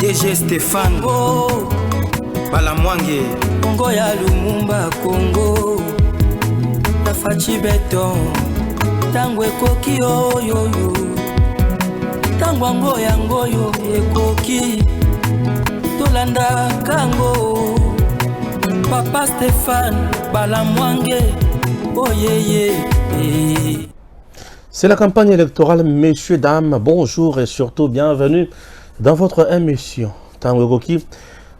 DG Stéphane Balamwange Congo ya Lumumba Congo na Fachi Beton tango ekoki oyoyo tango yangoyo ekoki tolanda kango Papa Stéphane Balamwange oyeye. C'est la campagne électorale, messieurs, dames, bonjour et surtout bienvenue dans votre émission Tango Koki.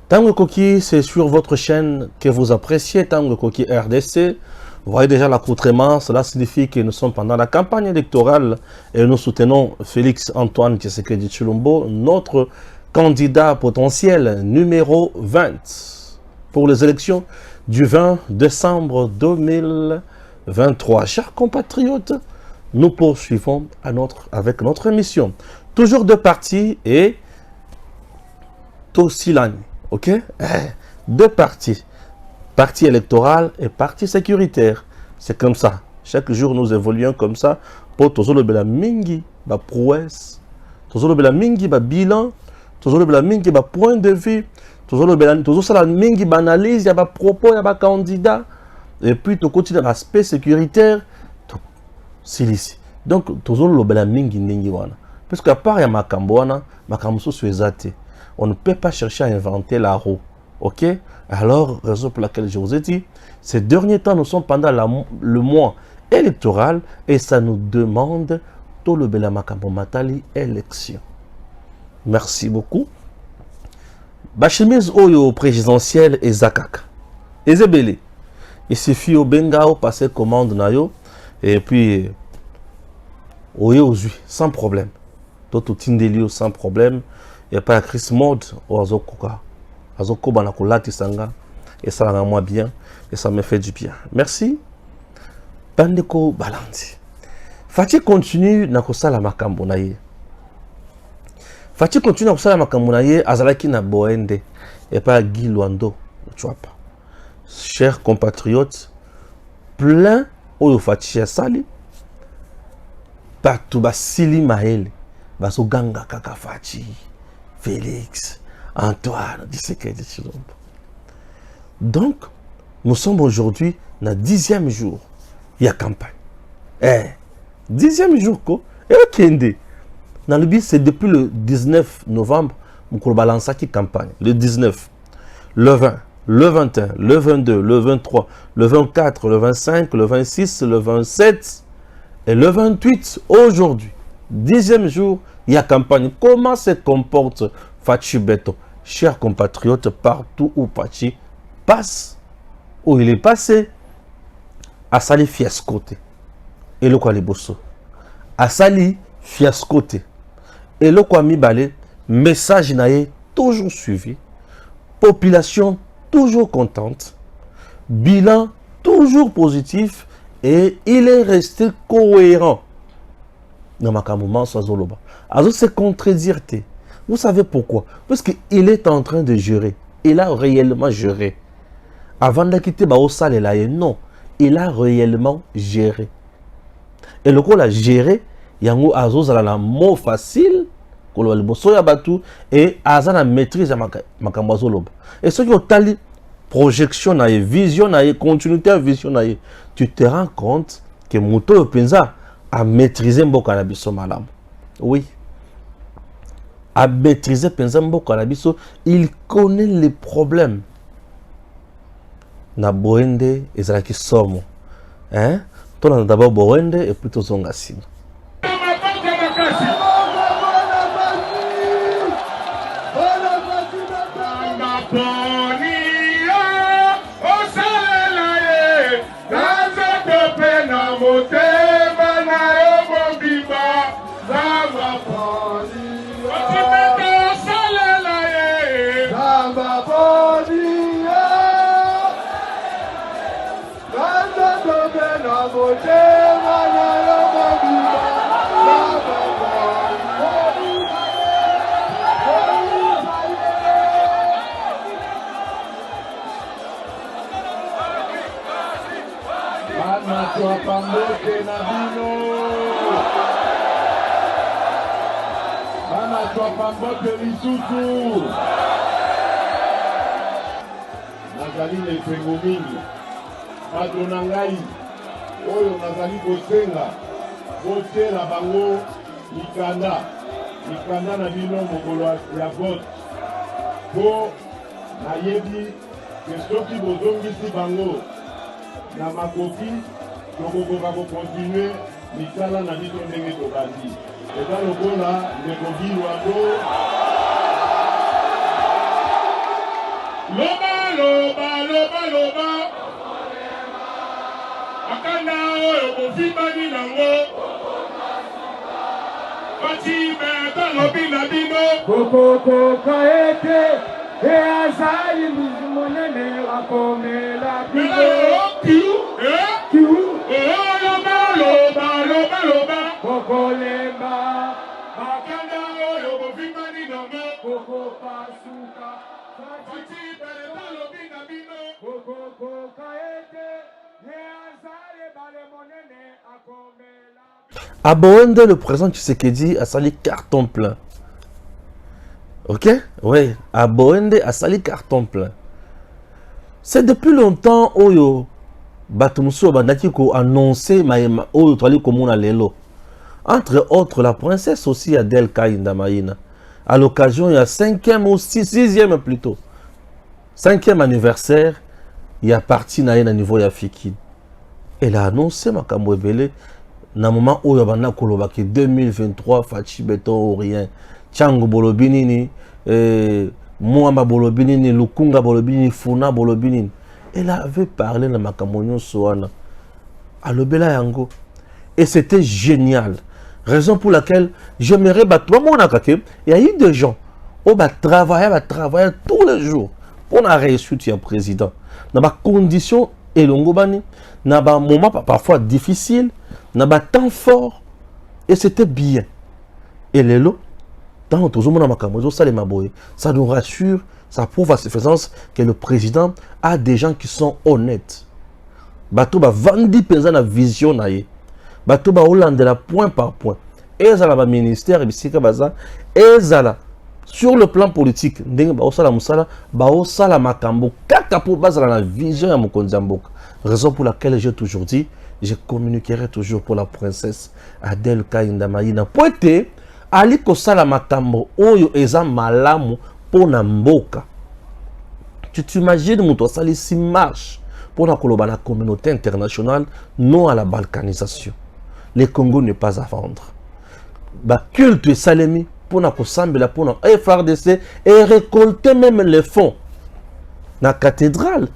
Tango Koki, c'est sur votre chaîne que vous appréciez, Tango Koki RDC. Vous voyez déjà l'accoutrement, cela signifie que nous sommes pendant la campagne électorale et nous soutenons Félix Antoine Tshisekedi Tshilombo, notre candidat potentiel numéro 20 pour les élections du 20 décembre 2023. Chers compatriotes, nous poursuivons avec notre émission. Toujours deux partis et Tossilane, ok? Deux partis. Parti électoral et parti sécuritaire. C'est comme ça. Chaque jour, nous évoluons comme ça. Pour Tozolo Bela Mingi, ba prouesse. Tozolo Bela Mingi, ba bilan. Tozolo Bela Mingi, ba point de vue. Tozolo Bela Mingi, ba analyse, ya ba propos, ya ba candidat. Et puis, tu continues l'aspect sécuritaire. Silisi. Donc, Tozolo Bela Mingi Ningi wana. Parce qu'à part ya makambo wana, makambo so ezate. On ne peut pas chercher à inventer la roue. Ok? Alors, raison pour laquelle je vous ai dit, ces derniers temps, nous sommes pendant le mois électoral et ça nous demande tout le Bela Makambo Matali élection. Merci beaucoup. Bachemise Oyo présidentielle et Zakaka. Ezebele. Il suffit au Bengao passer commande nayo et puis Oyo sans problème. Tout Tindelio sans problème. Il n'y a pas Chris Mode ou Azokoka. Azokoba na kolati sanga et ça rend moi bien et ça me fait du bien. Merci. Bandeko Balandi. Fati continue na kosala makambo na ye. Fati continue na kosala makambo na ye azalaki na Boende et pas Guy Luando, tu vois pas. Chers compatriotes, plein oyo Fati asali patu basili mahele baso ganga kaka Fati. Félix, Antoine, Tshisekedi Tshilombo. Donc, nous sommes aujourd'hui dans le 10e jour. Il y a campagne. 10e jour, quoi. Et ok, dans le but, c'est depuis le 19 novembre, nous balançons qui campagne. Le 19, le 20, le 21, le 22, le 23, le 24, le 25, le 26, le 27 et le 28 aujourd'hui. 10e jour, il y a campagne. Comment se comporte Fachi Beton? Chers compatriotes, partout où Fachi passe, où il est passé, Asali fiascoté. Et le quoi les bosso. Asali fiascoté. Et le quoi mi balé, message naïe toujours suivi. Population toujours contente. Bilan toujours positif. Et il est resté cohérent. Dans ma moment, ça zoloba. Alors, c'est contredire. Vous savez pourquoi? Parce qu'il est en train de gérer. Il a réellement géré. Avant de quitter Baosal et là, non. Il a réellement géré. Et le coup, il a géré. Il y a un mot facile. Et Azan a maîtrise ma zoloba. Et ce qui est tali projection, vision, continuité, vision, tu te rends compte que Mouto Penza à maîtriser Mbokanabiso Malam. Oui. À maîtriser Penza Mbokanabiso, il connaît les problèmes. Na Boende et Zalaki Somo. Hein? Toi, on a d'abord Boende et plutôt Zongassi. bambote lisusu. Nazali na esengo mingi. Bato na ngai oyo nazali kosenga botiela bango mikanda na bino mokolo ya vote po nayebi ke soki bozongisi bango na makoki tokokoka kokontinue misala na biso ndenge tobandi. Eza lokola ndeko Bilwando loba akanda oyo kofibani nango bati beta lobi na bino kokokoka ete azali monene akomela bino loba kokolemba akanda oyo kofibani nango kokopasuka bati beta lobi na bino kokokoka ete À Boende, le président Tshisekedi a sali carton plein. Ok? Oui, à Boende a sali carton plein. C'est depuis longtemps Oyo Batumso Bandakiko annoncé Maïma Oyo Twali Komuna Lelo. Entre autres, la princesse aussi Adèle Kaïnda Maïna. À l'occasion, il y a 5e ou 6e plutôt. 5e anniversaire, il y a parti na niveau ya Fikid. Elle a annoncé makambo ebele na moment où yabana koloba ki 2023 Fachi Beton rien Tchango bolobinini Mwamba bolobinini Lukunga bolobinini Funa bolobinini. Elle avait parlé na makambo nyonso wana alobela yango et c'était génial. Raison pour laquelle j'aimerais battre mon akake. Il y a eu des gens qui travaillent tous les jours pour la réussite du président. Dans ma condition et l'ongobani, dans un moment parfois difficile, dans un temps fort, et c'était bien. Et les lots, dans notre zone, ça nous rassure, ça prouve à suffisance que le président a des gens qui sont honnêtes. Bato ba vandi penza na vision na ye. Bato ba holandela point par point. Ezala ba ministère bisika baza, ezala sur le plan politique, ndenge ba osala musala, ba osala makambo kaka pour bazala na vision ya mokonzi mboka. Raison pour laquelle j'ai toujours dit, je communiquerai toujours pour la princesse Adèle Kaïnda Maïna. Poete ali kosala makambo oyo eza malamu pona mboka. Tu t'imagines muto sali si marche pour la communauté internationale, non à la balkanisation. Le Congo n'est pas à vendre. Ba culte et salemi pour la pour la FRDC et récolter même les fonds. La cathédrale,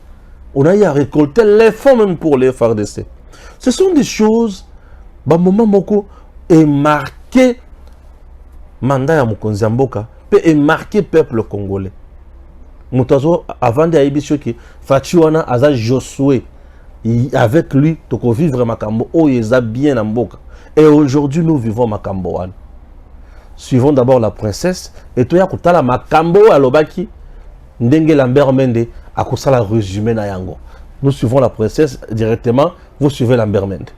on a eu à récolter les fonds même pour les FRDC. Ce sont des choses, bah moment moko est marqué mandat ya mokonzi mboka et marqué peuple congolais. Moutazo avant de aibisho ki Fachiwana aza Josué avec lui toko vivre makambo o yeza bien mboka. Et aujourd'hui nous vivons makambo wana. Suivons d'abord la princesse et toya kutala makambo alobaki ndenge Lambert Mende akosala résumé na yango. Nous suivons la princesse directement, vous suivez Lambert Mende.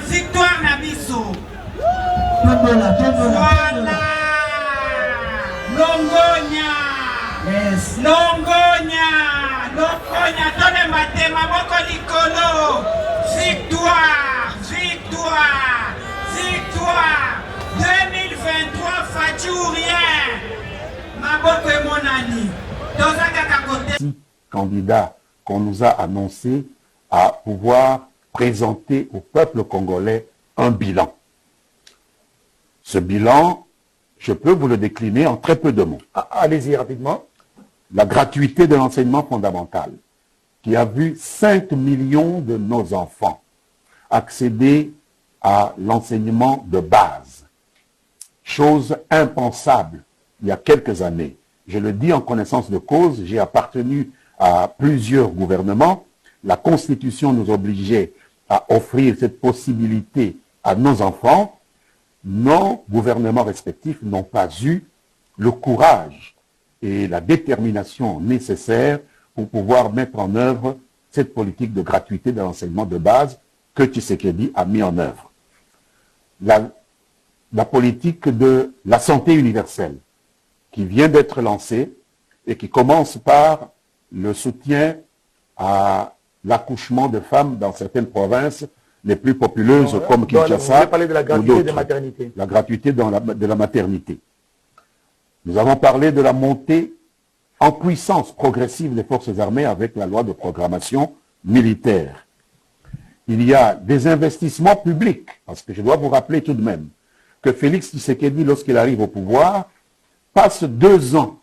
Victoire Nabiso. Voilà. Longonia. Yes. Longonia. Tone matema moko likolo. Victoire. Candidat qu'on nous a annoncé à pouvoir présenter au peuple congolais un bilan. Ce bilan, je peux vous le décliner en très peu de mots. Allez-y rapidement. La gratuité de l'enseignement fondamental, qui a vu 5 millions de nos enfants accéder à l'enseignement de base. Chose impensable il y a quelques années. Je le dis en connaissance de cause, j'ai appartenu à plusieurs gouvernements. La Constitution nous obligeait à offrir cette possibilité à nos enfants. Nos gouvernements respectifs n'ont pas eu le courage et la détermination nécessaires pour pouvoir mettre en œuvre cette politique de gratuité de l'enseignement de base que Tshisekedi a mis en œuvre. La politique de la santé universelle qui vient d'être lancée et qui commence par le soutien à l'accouchement de femmes dans certaines provinces les plus populeuses comme Kinshasa. Vous avez parlé de la gratuité de maternité. La gratuité de la maternité. Nous avons parlé de la montée en puissance progressive des forces armées avec la loi de programmation militaire. Il y a des investissements publics, parce que je dois vous rappeler tout de même que Félix Tshisekedi, lorsqu'il arrive au pouvoir, passe 2 ans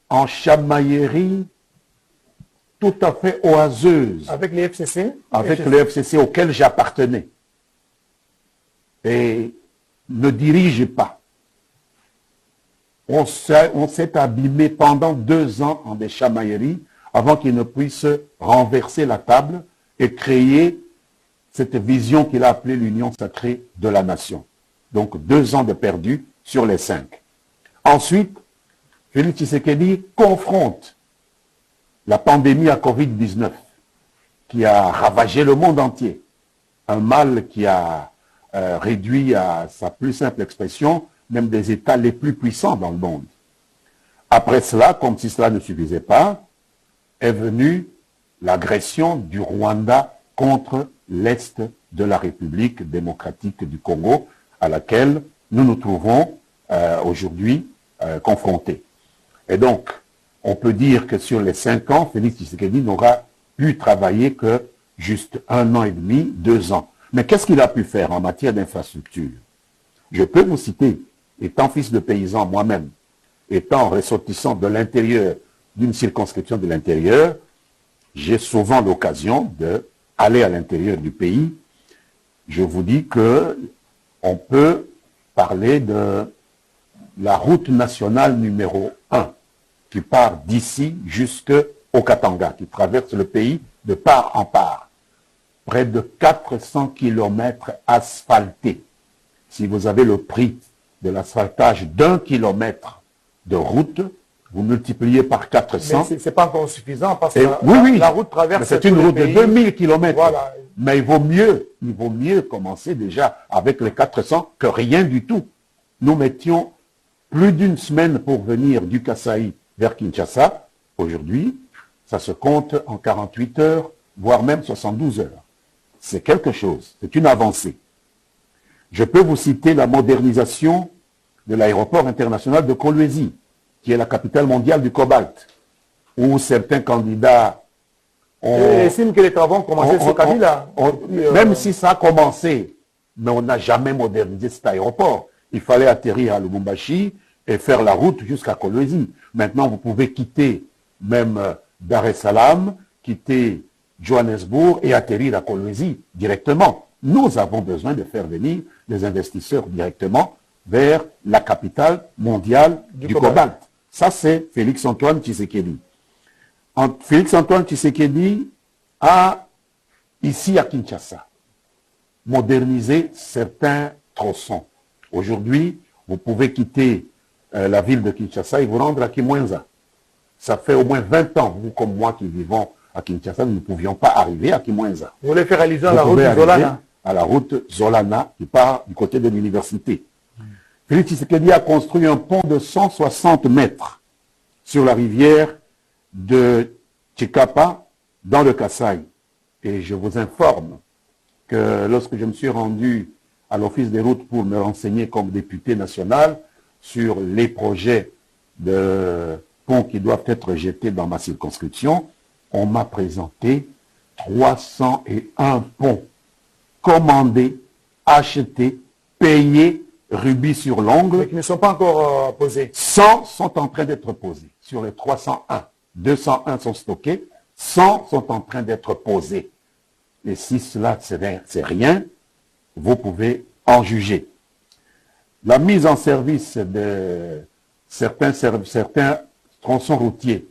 en chamaillerie tout à fait oiseuse. Avec les FCC. Avec les FCC auxquels j'appartenais. Et ne dirige pas. On s'est abîmé pendant 2 ans en des chamailleries avant qu'il ne puisse renverser la table et créer cette vision qu'il a appelée l'union sacrée de la nation. Donc 2 ans de perdu sur les 5. Ensuite, Félix Tshisekedi confronte la pandémie à Covid-19 qui a ravagé le monde entier. Un mal qui a réduit à sa plus simple expression même des États les plus puissants dans le monde. Après cela, comme si cela ne suffisait pas, est venue l'agression du Rwanda contre l'Est de la République démocratique du Congo, à laquelle nous nous trouvons aujourd'hui confrontés. Et donc, on peut dire que sur les 5 ans, Félix Tshisekedi n'aura pu travailler que juste 1 an et demi, 2 ans. Mais qu'est-ce qu'il a pu faire en matière d'infrastructure? Je peux vous citer, étant fils de paysan moi-même, étant ressortissant de l'intérieur, d'une circonscription de l'intérieur, j'ai souvent l'occasion d'aller à l'intérieur du pays. Je vous dis que on peut parler de la route nationale numéro 1, qui part d'ici jusqu'au Katanga, qui traverse le pays de part en part. Près de 400 kilomètres asphaltés. Si vous avez le prix de l'asphaltage d'1 kilomètre de route, vous multipliez par 400. Mais ce n'est pas encore suffisant parce que la route traverse. C'est une route de 2000 kilomètres. Voilà. Mais il vaut mieux commencer déjà avec les 400 que rien du tout. Nous mettions plus d'1 semaine pour venir du Kasaï vers Kinshasa. Aujourd'hui, ça se compte en 48 heures, voire même 72 heures. C'est quelque chose, c'est une avancée. Je peux vous citer la modernisation de l'aéroport international de Kolwezi, qui est la capitale mondiale du cobalt, où certains candidats ont... estiment que les travaux ont commencé ce Kabila. Même si ça a commencé, mais on n'a jamais modernisé cet aéroport. Il fallait atterrir à Lubumbashi et faire la route jusqu'à Kolwezi. Maintenant, vous pouvez quitter même Dar es Salaam, quitter Johannesburg et atterrir à Kolwezi directement. Nous avons besoin de faire venir des investisseurs directement vers la capitale mondiale du cobalt. Ça, c'est Félix-Antoine Tshisekedi. Félix-Antoine Tshisekedi a, ici à Kinshasa, modernisé certains tronçons. Aujourd'hui, vous pouvez quitter la ville de Kinshasa et vous rendre à Kimwenza. Ça fait au moins 20 ans, vous comme moi qui vivons à Kinshasa, nous ne pouvions pas arriver à Kimwenza. Vous voulez faire réaliser la route Zolana? À la route Zolana qui part du côté de l'université. Félix Tshisekedi a construit un pont de 160 mètres sur la rivière de Tchikapa dans le Kasaï. Et je vous informe que lorsque je me suis rendu à l'Office des routes pour me renseigner comme député national sur les projets de ponts qui doivent être jetés dans ma circonscription, on m'a présenté 301 ponts commandés, achetés, payés, rubis sur l'ongle. Mais qui ne sont pas encore posés. 100 sont en train d'être posés sur les 301. 201 sont stockés, 100 sont en train d'être posés. Et si cela c'est rien, vous pouvez en juger. La mise en service de certains tronçons routiers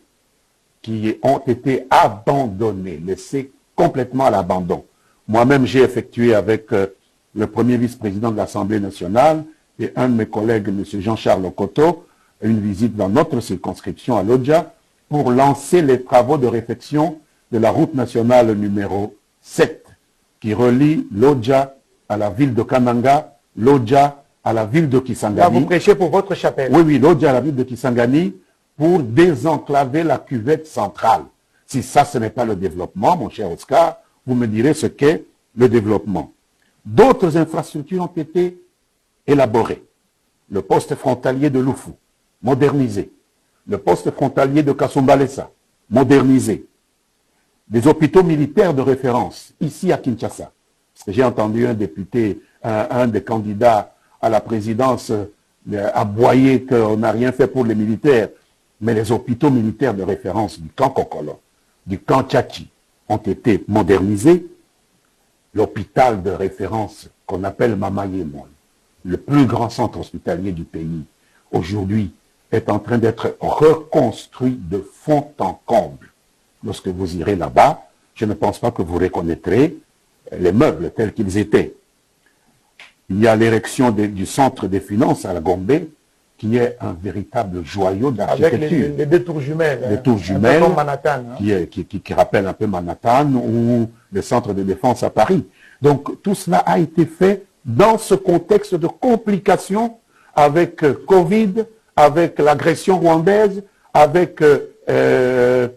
qui ont été abandonnés, laissés complètement à l'abandon. Moi-même, j'ai effectué avec le premier vice-président de l'Assemblée nationale et un de mes collègues, M. Jean-Charles Okoto, une visite dans notre circonscription à Lodja pour lancer les travaux de réfection de la route nationale numéro 7 qui relie Lodja à la ville de Kananga, Lodja à la ville de Kisangani. Là, vous prêchez pour votre chapelle. Oui, Lodja à la ville de Kisangani pour désenclaver la cuvette centrale. Si ça, ce n'est pas le développement, mon cher Oscar, vous me direz ce qu'est le développement. D'autres infrastructures ont été élaborées. Le poste frontalier de Lufu, modernisé. Le poste frontalier de Kasumbalesa, modernisé. Des hôpitaux militaires de référence, ici à Kinshasa. J'ai entendu un député, un des candidats à la présidence aboyer qu'on n'a rien fait pour les militaires. Mais les hôpitaux militaires de référence du camp Kokolo, du camp Tchachi, ont été modernisés. L'hôpital de référence qu'on appelle Mama Yemon, le plus grand centre hospitalier du pays, aujourd'hui, est en train d'être reconstruit de fond en comble. Lorsque vous irez là-bas, je ne pense pas que vous reconnaîtrez les meubles tels qu'ils étaient. Il y a l'érection du centre des finances à la Gombe, qui est un véritable joyau d'architecture. Avec les deux tours jumelles. Les tours jumelles, Manhattan, hein. qui rappellent un peu Manhattan ou le centre de défense à Paris. Donc tout cela a été fait dans ce contexte de complications avec Covid, avec l'agression rwandaise, avec les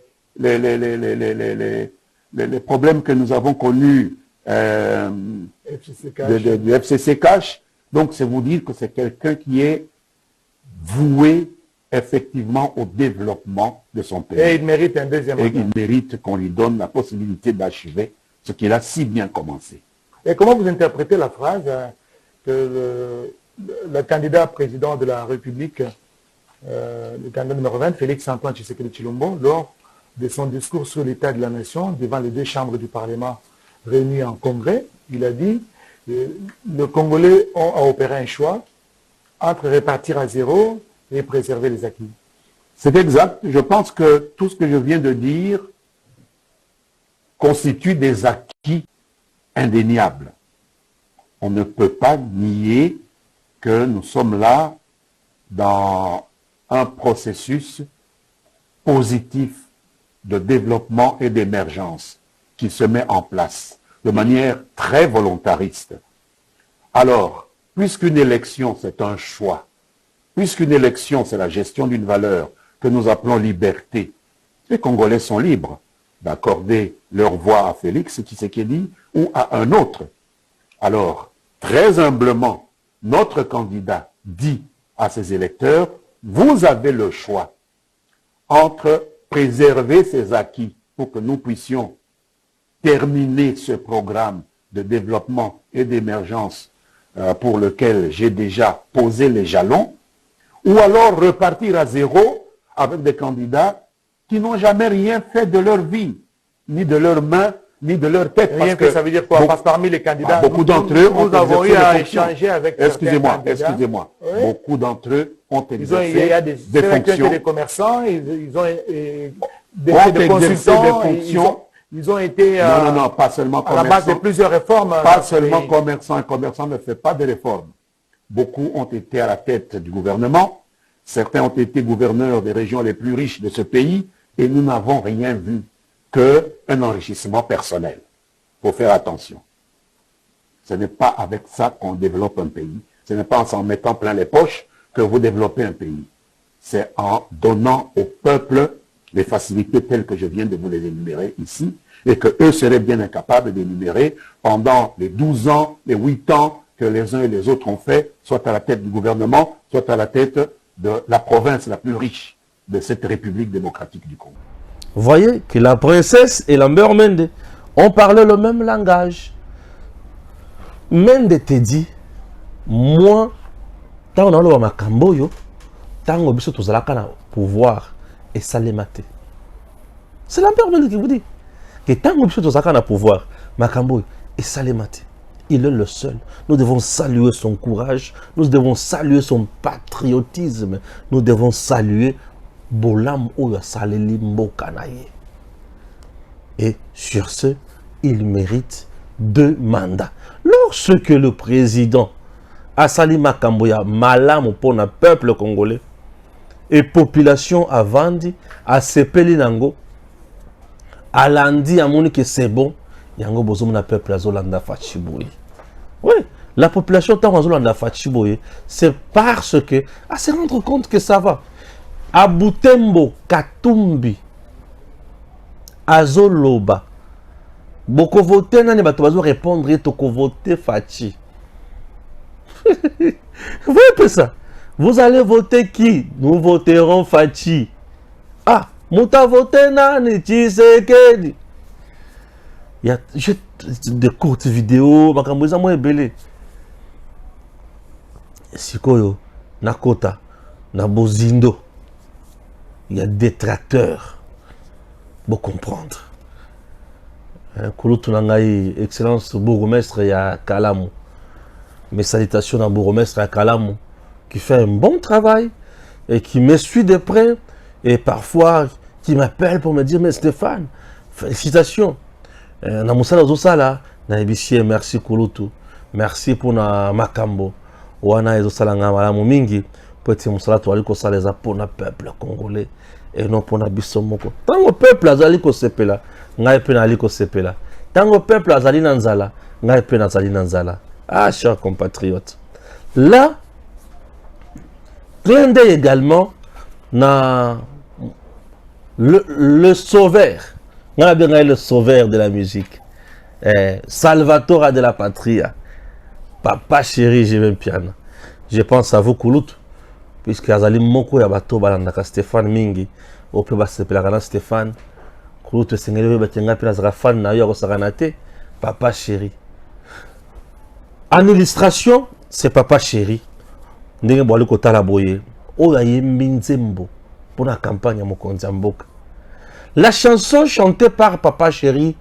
problèmes que nous avons connus du FCC Cash. Donc c'est vous dire que c'est quelqu'un qui est voué effectivement au développement de son pays. Et il mérite un deuxième mandat. Et il mérite qu'on lui donne la possibilité d'achever ce qu'il a si bien commencé. Et comment vous interprétez la phrase que le candidat président de la République, le candidat numéro 20, Félix-Antoine Tshisekedi Tshilombo, lors de son discours sur l'état de la nation devant les deux chambres du Parlement réunies en congrès, il a dit le Congolais ont à opérer un choix entre répartir à zéro et préserver les acquis. C'est exact. Je pense que tout ce que je viens de dire constitue des acquis indéniables. On ne peut pas nier que nous sommes là dans un processus positif de développement et d'émergence qui se met en place de manière très volontariste. Alors, puisqu'une élection, c'est un choix, puisqu'une élection, c'est la gestion d'une valeur que nous appelons liberté, les Congolais sont libres d'accorder leur voix à Félix Tshisekedi ou à un autre. Alors, très humblement, notre candidat dit à ses électeurs, vous avez le choix entre préserver ces acquis pour que nous puissions terminer ce programme de développement et d'émergence pour lequel j'ai déjà posé les jalons, ou alors repartir à zéro avec des candidats qui n'ont jamais rien fait de leur vie, ni de leurs mains, ni de leur tête. Rien que ça veut dire quoi? Parce que parmi les candidats, beaucoup d'entre eux ont avons eu à échanger avec Excusez-moi. Oui. Beaucoup d'entre eux ont exercé il y a des fonctions. Des commerçants, ils ont des consultants, des fonctions. Ils ont été non, pas seulement à la base de plusieurs réformes. Pas seulement commerçants. Un commerçant ne fait pas de réformes. Beaucoup ont été à la tête du gouvernement. Certains ont été gouverneurs des régions les plus riches de ce pays et nous n'avons rien vu qu'un enrichissement personnel. Il faut faire attention. Ce n'est pas avec ça qu'on développe un pays. Ce n'est pas en s'en mettant plein les poches que vous développez un pays. C'est en donnant au peuple les facilités telles que je viens de vous les énumérer ici et que eux seraient bien incapables d'énumérer pendant les 12 ans, les 8 ans que les uns et les autres ont fait, soit à la tête du gouvernement, soit à la tête de la province la plus riche de cette République démocratique du Congo. Voyez que la princesse et la mère Mende ont parlé le même langage. Mende te dit, moi, tant on a makamboyo, tant on a tous la pouvoir et ça les mater. C'est la mère Mende qui vous dit que tant on a tous la pouvoir, makamboyo et ça les mater. Il est le seul. Nous devons saluer son courage. Nous devons saluer son patriotisme. Nous devons saluer Bolam Oya Saleli Mbokanaye. Et sur ce, il mérite 2 mandats. Lorsque le président Assali Makamboya malam pour le peuple congolais et population a vendu à Sepeli Nango, à Landi à Moni que c'est bon. Yango bozo na peuple azolanda fachiboye. Oui, la population tant azolanda fachiboye, c'est parce que à se rendre compte que ça va. À Butembo, Katumbi, Azoloba, boko voter nani bato bazo répondre et toko voter fachi. Vous voyez ça? Vous allez voter qui? Nous voterons fachi. Ah, muta voter nani Tshisekedi. Il y a des courtes vidéos, makamboza mo ebele. Sikoyo, Nakota, Nabozindo. Il y a des détracteurs. Pour comprendre. Kouloutou Nangaï, excellence bourgmestre, il y a Kalamu. Mes salutations à bourgmestre à Kalamu, qui fait un bon travail et qui me suit de près et parfois qui m'appelle pour me dire, mais Stéphane, félicitations. Merci Kouloutou. Merci pour na makambo. Wana ezosala nga malamu mingi pour être musala to aliko saleza pour na peuple congolais et non pour na biso moko. Tango peuple azali ko sepela, ngai pe na aliko sepela. Tango peuple azali na nzala, ngai pe na azali na nzala. Ah, chers compatriotes. Là, clin d'œil également na le sauveur. On a bien le sauveur de la musique. Salvatore de la Patria. Papa chéri, j'ai même piano. Je pense à vous, Koulout. Puisque Azali Moko ya bato balandaka Stéphane Mingi. Au peu bas sepelakana Stéphane. Koulout et Sengeli Batenga Pilazara fan na yo saranate. Papa chéri. En illustration, c'est Papa chéri. Ndenge boali kotala boye. Oya yembi nzembo. Pour la campagne à Mokonzi Mboka. La chanson chantée par Papa chéri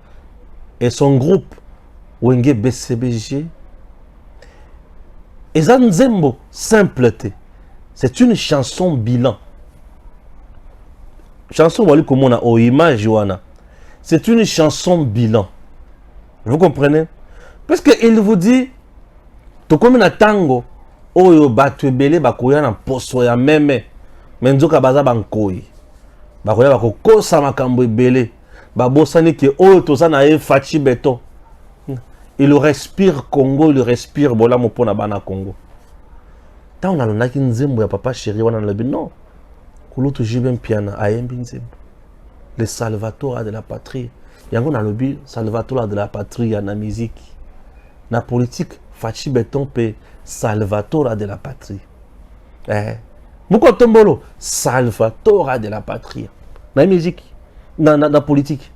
et son groupe Wenge BCBG et Zanzembo Simpleté. C'est une chanson bilan. Chanson wali comme on a au image Joana. C'est une chanson bilan. Vous comprenez? Parce qu'il vous dit to comme na tango oyo batu ebele bakoya na poso ya meme menzoka baza bankoi. Bakoya bakokosa makambo ebele. Babosani ke oyo toza na e fachi beton. Il respire Congo, il respire Bolamo pona bana Congo. Tant on a le nzembo ya Papa chéri wana na lebi non. Kouloutou jibem piana ayembi nzembo. Le Salvatore de la patrie. Yango na lebi Salvatore de la patrie na musique. Na politique fachi beton pe Salvatore de la patrie. Moko tombolo Salvatore de la patrie. Na musique, na politique.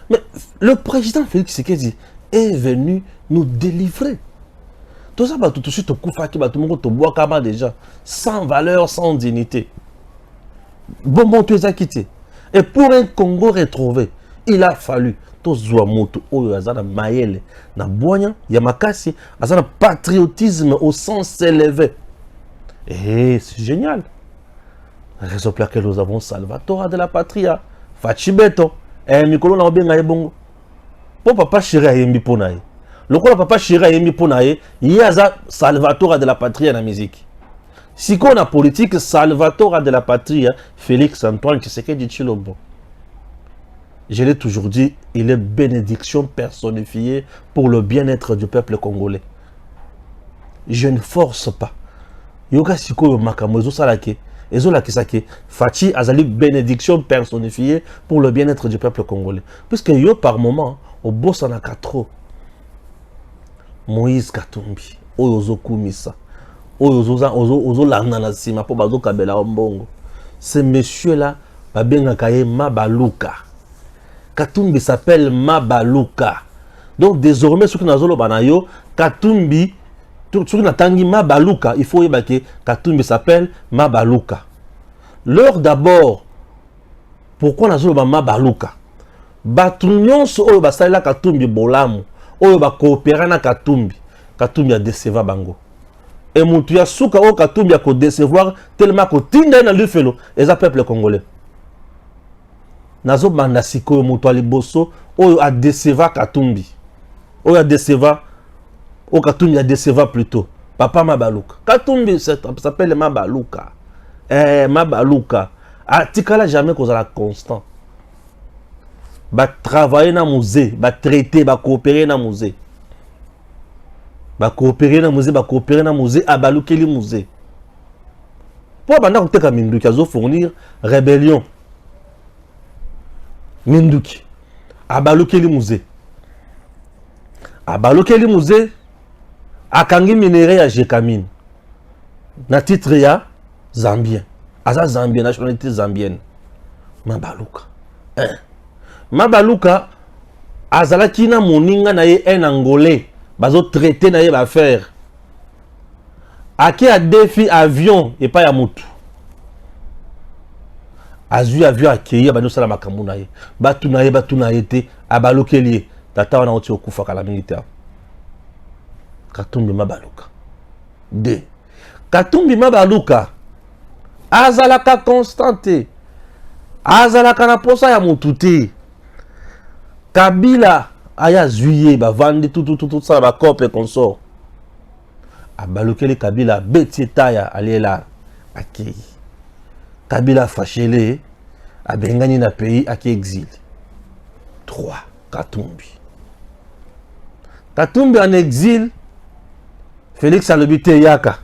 Mais le président Félix Tshisekedi est venu nous délivrer. Tout ça, tout de suite, déjà, sans valeur, sans dignité. Bon, tu es quitté. Et pour un Congo retrouvé, il a fallu tout Zouamoto, Oyazana Mayele, Naboyan, Yamakasi, Azana patriotisme au sens élevé. Et c'est génial. Raison pour laquelle nous avons Salvatore de la Patria, Fachibeto, et Mikolo Naobenga Bongo. Pour Papa Chéri Ayembi Ponaye. Le quoi Papa Chéri Ayembi Ponaye, il y a Salvatore de la Patria dans la musique. Si on a politique, Salvatore de la Patria, Félix Antoine Tshisekedi Tshilombo. Je l'ai toujours dit, il est bénédiction personnifiée pour le bien-être du peuple congolais. Je ne force pas. Yoga Siko Makamozo Salake. Ezolakisake, Fachi Azali bénédiction personnifiée pour le bien-être du peuple congolais. Puisque yo par moment, au Bossanaka trop, Moïse Katumbi, Oyozo Kumisa, ozo landa na sima po bazo kabela mbongo. Ces messieurs là babenga kaye Mabaluka. Katumbi s'appelle Mabaluka. Donc désormais ceux qui nazolo banayo Katumbi ceux qui natangi Mabaluka, il faut que Katumbi s'appelle Mabaluka. L'heure d'abord pourquoi nazolo ba Mabaluka? Batunyon so oyo basala Katumbi bolamu, oyo ba coopérer na Katumbi. Katumbi a décevoir bango. Et mutu ya suka o Katumbi a ko décevoir tellement ko tinda na lufelo eza peuple congolais. Nazo banda sikoyo mutu ali boso oyo a décevoir Katumbi. Oyo a décevoir o Katumbi a décevoir plutôt. Papa Mabaluka. Katumbi s'appelle Mabaluka. Mabaluka. Atikala jamais cause la constant. Ba travailler dans musée, ba traiter, ba coopérer dans musée. Ba coopérer dans musée, ba coopérer dans musée, abalukeli musée. Pour banda kuteka Minduki azo fournir rébellion. Minduki abalukeli musée. Abalukeli musée akangi minéraux ya Jekamine. Na titre ya Zambien. Aza Zambien, nationalité zambienne. Mabaluka. Mabaluka azalaki na moninga na ye un angolais bazo traité na ye ba faire aki a défi avion et pas ya mutu azui avion akei ba no sala makambu na ye batu na ye te abalukeli tata wana oti okufa kala militaire. Katumbi Mabaluka de Katumbi Mabaluka azalaka constante azalaka na posa ya mutu te. Kabila aya zuye ba vandi tout ça ba cop et consort. Abalukeli Kabila beti taya alela akei. Kabila fâchele abengani na pays aki exil. 3 Katumbi. Katumbi en exil. Félix alobite yaka.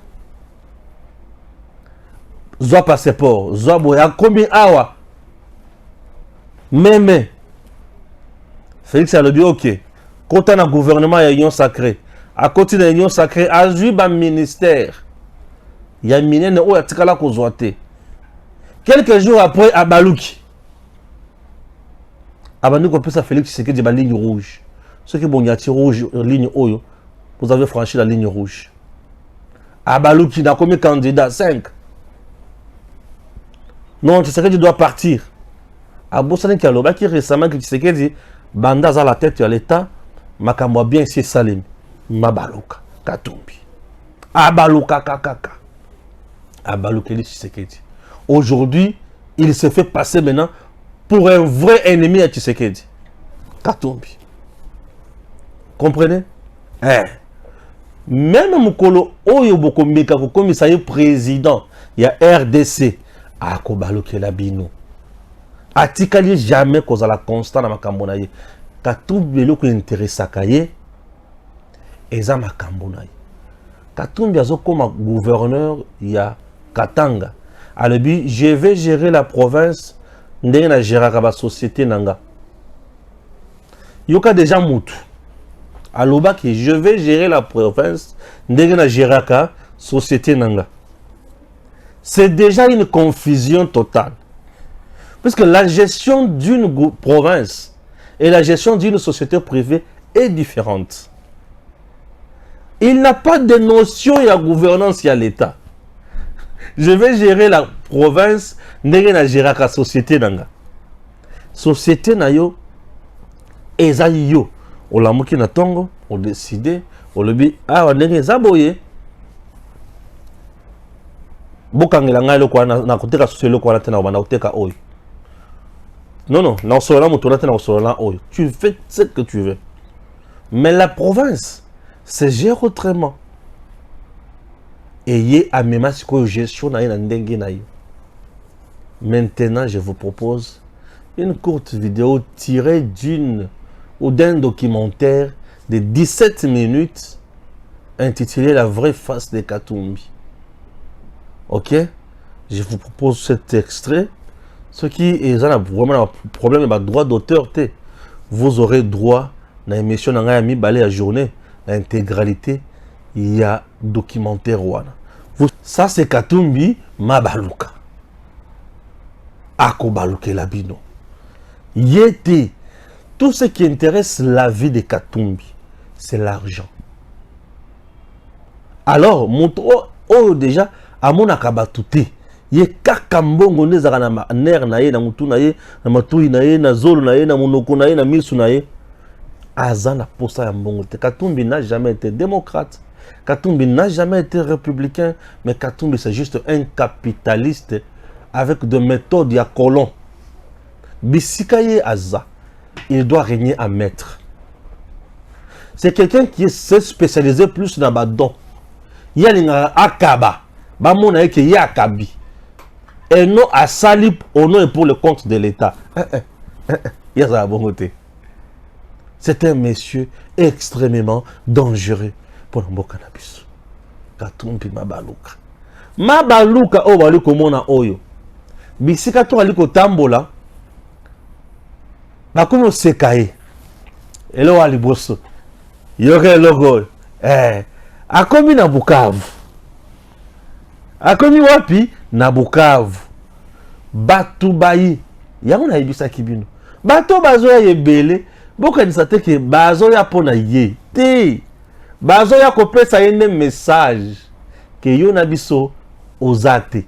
Zwa passeport, zwa boya komi awa. Meme Félix a dit ok. Quand on a gouvernement, il y a union sacrée. À côté de l'union sacrée, à un ministère. Il y a un ministère où il y a un quelques jours après, à Balouki. Abanou qu'on peut ça Félix, c'est que des lignes rouges. Ce qui est bon, il y a une rouge, ligne Oyo. Vous avez franchi la ligne rouge. À Balouki, il y a combien de candidats? 5. Non, tu sais que tu dois partir. À Bossane Kaloba qui récemment, tu sais que dit Banda à la tête de l'État, makamwa bien c'est Salim, Mabaluka, Katumbi, Abaluka Kakaka, Abaluka Tshisekedi. Aujourd'hui, il se fait passer maintenant pour un vrai ennemi à Tshisekedi, Katumbi. Comprenez? Même Mukolo Oyo Bokomeka comme ça est président, il y a RDC, Akobaluka Labino. Atikali jamais cause la constant na makambo na ye. Katumbi loko intéressa kaye eza makambo na ye. Katumbi azo comme gouverneur ya Katanga. Alobi je vais gérer la province ndenge na géraka ba société nanga. Yoka déjà mutu. Aloba que je vais gérer la province ndenge na géraka société nanga. C'est déjà une confusion totale. Puisque la gestion d'une province et la gestion d'une société privée est différente. Il n'a pas de notion de gouvernance à l'État. Je vais gérer la province, ndenge na gérer la société nanga. Société na yo, eza yo. O la moki na tongo, o décide, o lebi, ah, ndenge zaboye. Bokangela ngai lo kwa na koteka société lo kwa na tena na koteka oyo. Non, tu fais ce que tu veux. Mais la province se gère autrement. Et y a même gestion na ndenge na yo. Maintenant, je vous propose une courte vidéo tirée d'un documentaire de 17 minutes intitulé La vraie face de Katumbi. Ok? Je vous propose cet extrait. Ce qui est vraiment un problème de droit d'auteur, vous aurez droit à l'émission de la journée, l'intégralité, il y a documentaire. Ça, c'est Katumbi Mabaluka. Akobaluke Labino. Yété. Tout ce qui intéresse la vie de Katumbi, c'est l'argent. Alors, déjà, à mon akabatouté, ye kakambongo nezaka na ner na ye na mutu na ye na matui na ye na zolo na ye na monoko na ye na misu na ye azana posa ya mbongo te. Katumbi n'a jamais été démocrate, Katumbi n'a jamais été républicain, mais Katumbi c'est juste un capitaliste avec des méthodes ya colon. Bisikaye aza, il doit régner en maître. C'est quelqu'un qui s'est spécialisé plus dans badon. Il y a les akaba, bamona eke yakabi. Et non à salip au nom et pour le compte de l'État. C'est un monsieur extrêmement dangereux pour le cannabis. Katumbi Mabaluka. Mabaluka o wali komona oyo. Bisika to wali ko tambola. Bakomo sekaye. Elo wali boso. Yoke logo. Akomi na Bukavu. Akomi wapi na Bukavu. Batu bayi. Yango na ibisa kibino. Bato bazo ya yebele. Boka nisate ke bazo ya pona ye. Te. Bazo ya kopesa yende message. Ke yo na biso ozate.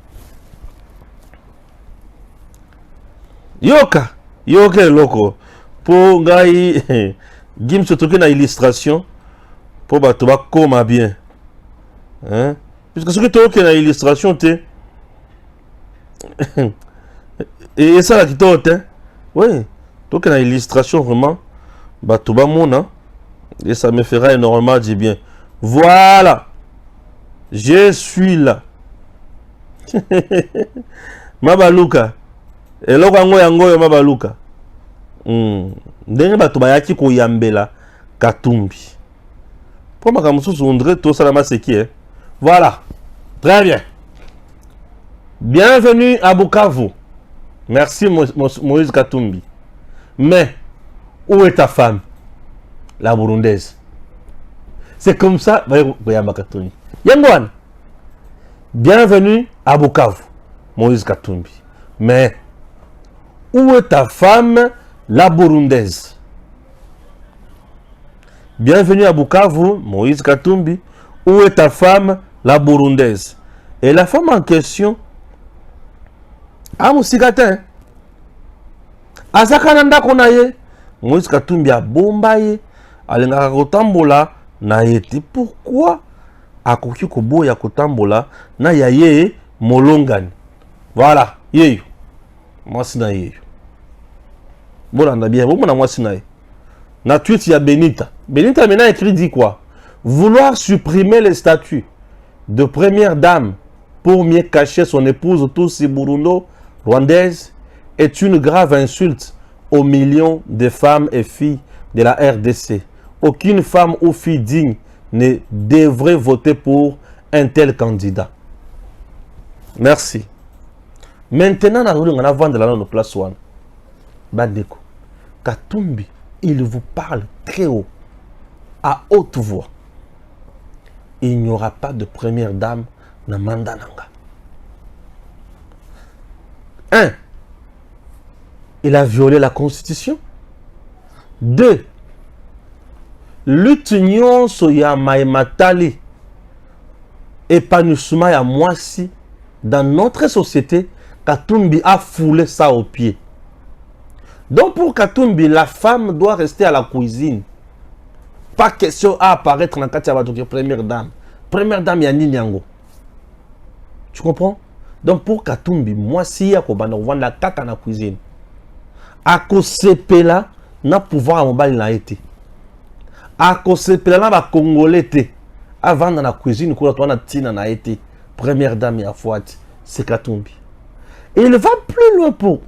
Yoka. Yoke loko. Po ngai. Gim se toke na illustration. Po bato ba koma bien. Hein? Puisque ce que tu as dans l'illustration, et ça là qui t'ont hein? Oui, donc dans l'illustration vraiment, bah tout bas mon hein? Et ça me fera énormément du bien. Voilà, je suis là. Mabaluka, et là yango Mabaluka. Ndenge bato bayaki ko yambela Katumbi. Pour ma kamusu André tout ça là c'est qui hein? Voilà, très bien. Bienvenue à Bukavu. Merci Moïse Katumbi. Mais, où est ta femme? La burundaise. C'est comme ça. Yangwan. Bienvenue à Bukavu. Moïse Katumbi. Mais, où est ta femme? La burundaise. Bienvenue à Bukavu. Moïse Katumbi. Où est ta femme? La burundaise. Et la femme en question, Amusigatin, Azakananda konaye, Moïse Katumbi a bombaye, alengaka kotambola na yeti. Pourquoi akoki koboya kotambola na yaye molongani? Voilà, yeyo. Mwasi na yeyo. Bon, on a bien, bon, on a mwasi na yeyo. Na tweet ya Benita. Benita maintenant écrit dit quoi? Vouloir supprimer les statuts de première dame pour mieux cacher son épouse Tutsi Burundo rwandaise est une grave insulte aux millions de femmes et filles de la RDC. Aucune femme ou fille digne ne devrait voter pour un tel candidat. Merci. Maintenant, on a vendu la place one. Bandeko. Katumbi, il vous parle très haut, à haute voix. Il n'y aura pas de première dame na Mandananga. 1. Il a violé la Constitution. 2. L'union soya maimatali épanouissement ya mwasi dans notre société. Katumbi a foulé ça au pied. Donc pour Katumbi, la femme doit rester à la cuisine. Pas question à apparaître dans la première dame. Première dame, il y a Ninyango. Tu comprends? Donc pour Katumbi, moi, si il y a la caca dans la cuisine, à cause de là, n'a pouvoir en bas il été. À cause de là, va congolais été. Avant dans la cuisine, quand on a tina na été. Première dame, il y a Fouad, c'est Katumbi. Et il va plus loin pour.